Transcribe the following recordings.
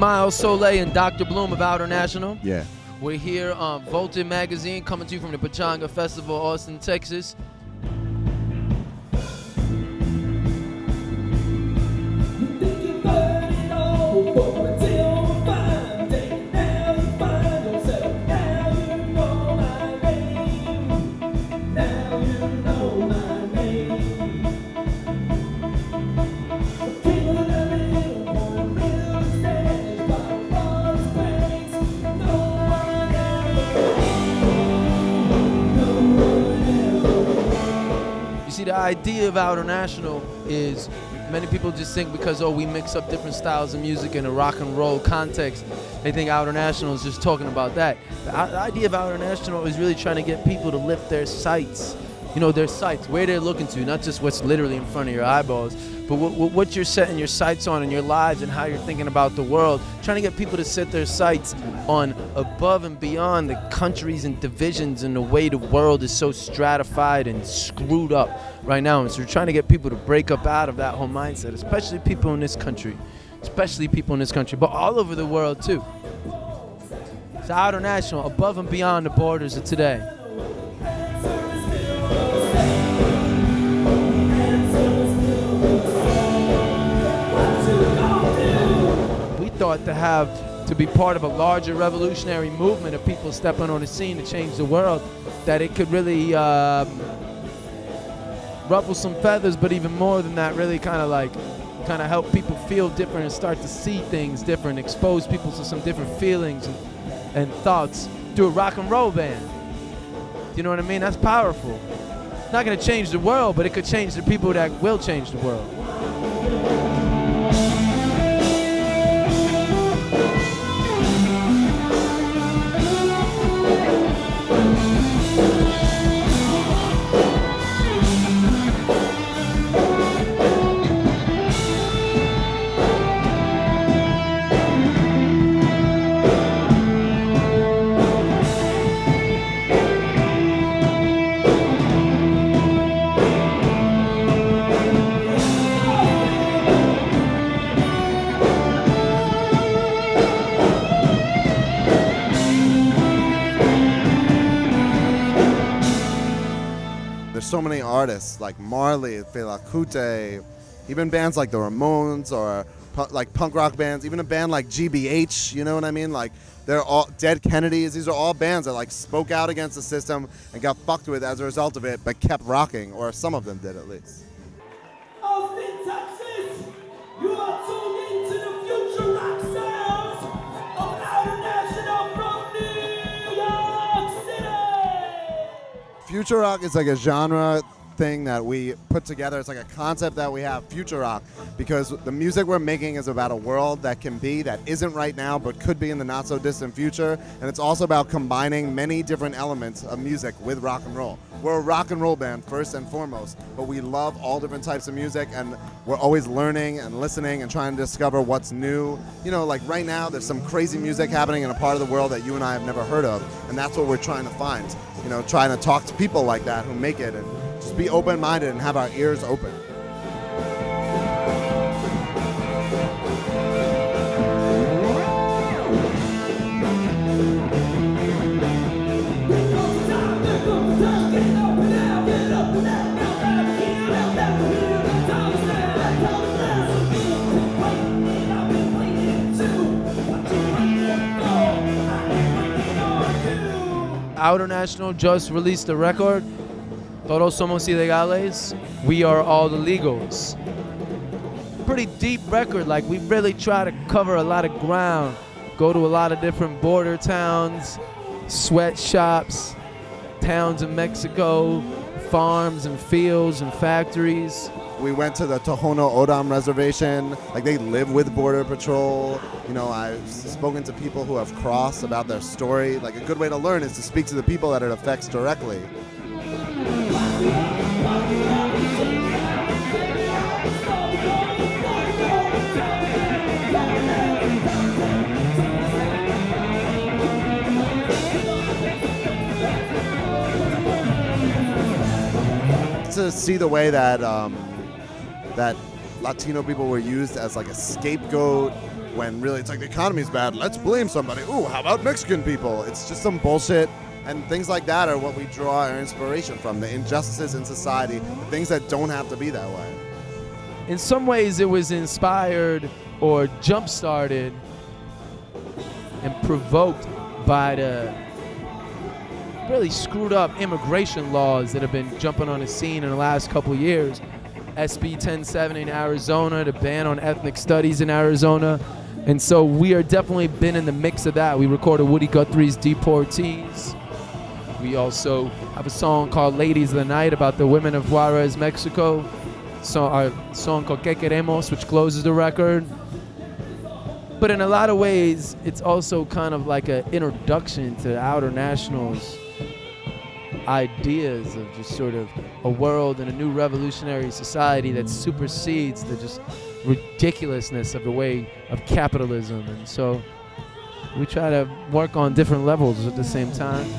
Miles Soleil and Dr. Bloom of Outernational. Yeah. We're here on Voltage Magazine, coming to you from the Pachangafest Festival, Austin, Texas. See, the idea of Outernational is many people just think because, we mix up different styles of music in a rock and roll context, they think Outernational is just talking about that. The idea of Outernational is really trying to get people to lift their sights, their sights, where they're looking to, not just what's literally in front of your eyeballs, but what you're setting your sights on in your lives and how you're thinking about the world, trying to get people to set their sights on above and beyond the countries and divisions and the way the world is so stratified and screwed up right now. And so we're trying to get people to break up out of that whole mindset, especially people in this country, but all over the world too. It's Outernational, above and beyond the borders of today. Thought to be part of a larger revolutionary movement of people stepping on the scene to change the world, that it could really ruffle some feathers, but even more than that, really kind of help people feel different and start to see things different, expose people to some different feelings and thoughts through a rock and roll band. You know what I mean? That's powerful. It's not going to change the world, but it could change the people that will change the world. There's so many artists like Marley, Fela Kuti, even bands like the Ramones or like punk rock bands, even a band like GBH, you know what I mean? Like they're all Dead Kennedys. These are all bands that spoke out against the system and got fucked with as a result of it, but kept rocking, or some of them did at least. Austin, Texas, you are tuned into the future rock sounds of Outernational from New York City. Future rock is like a genre thing that we put together. It's like a concept that we have, future rock, because the music we're making is about a world that can be, that isn't right now, but could be in the not so distant future. And it's also about combining many different elements of music with rock and roll. We're a rock and roll band first and foremost, but we love all different types of music, and we're always learning and listening and trying to discover what's new. Like right now there's some crazy music happening in a part of the world that you and I have never heard of, and that's what we're trying to find. Trying to talk to people like that who make it, and just be open-minded and have our ears open. Outernational just released a record, Todos Somos Ilegales, We Are All the Legals. Pretty deep record, we really try to cover a lot of ground, go to a lot of different border towns, sweatshops, towns in Mexico, farms and fields and factories. We went to the Tohono O'odham reservation. They live with Border Patrol. I've spoken to people who have crossed about their story. A good way to learn is to speak to the people that it affects directly. To see the way that that Latino people were used as a scapegoat when really it's like the economy's bad, let's blame somebody. Ooh, how about Mexican people? It's just some bullshit. And things like that are what we draw our inspiration from, the injustices in society, the things that don't have to be that way. In some ways, it was inspired or jump-started and provoked by the really screwed up immigration laws that have been jumping on the scene in the last couple years. SB 1070 in Arizona, the ban on ethnic studies in Arizona. And so we are definitely been in the mix of that. We recorded Woody Guthrie's Deportees. We also have a song called Ladies of the Night about the women of Juarez, Mexico. So our song called Que Queremos, which closes the record. But in a lot of ways, it's also kind of like an introduction to Outernational's ideas of just sort of a world and a new revolutionary society that supersedes the just ridiculousness of the way of capitalism. And so we try to work on different levels at the same time.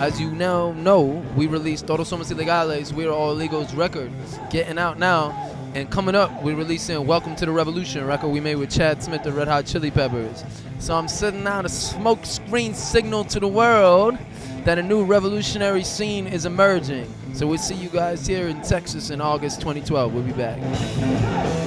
As you now know, we released Todos Somos Ilegales, We're All Illegals record, getting out now. And coming up, we're releasing Welcome to the Revolution record we made with Chad Smith, the Red Hot Chili Peppers. So I'm sending out a smoke screen signal to the world that a new revolutionary scene is emerging. So we'll see you guys here in Texas in August 2012. We'll be back.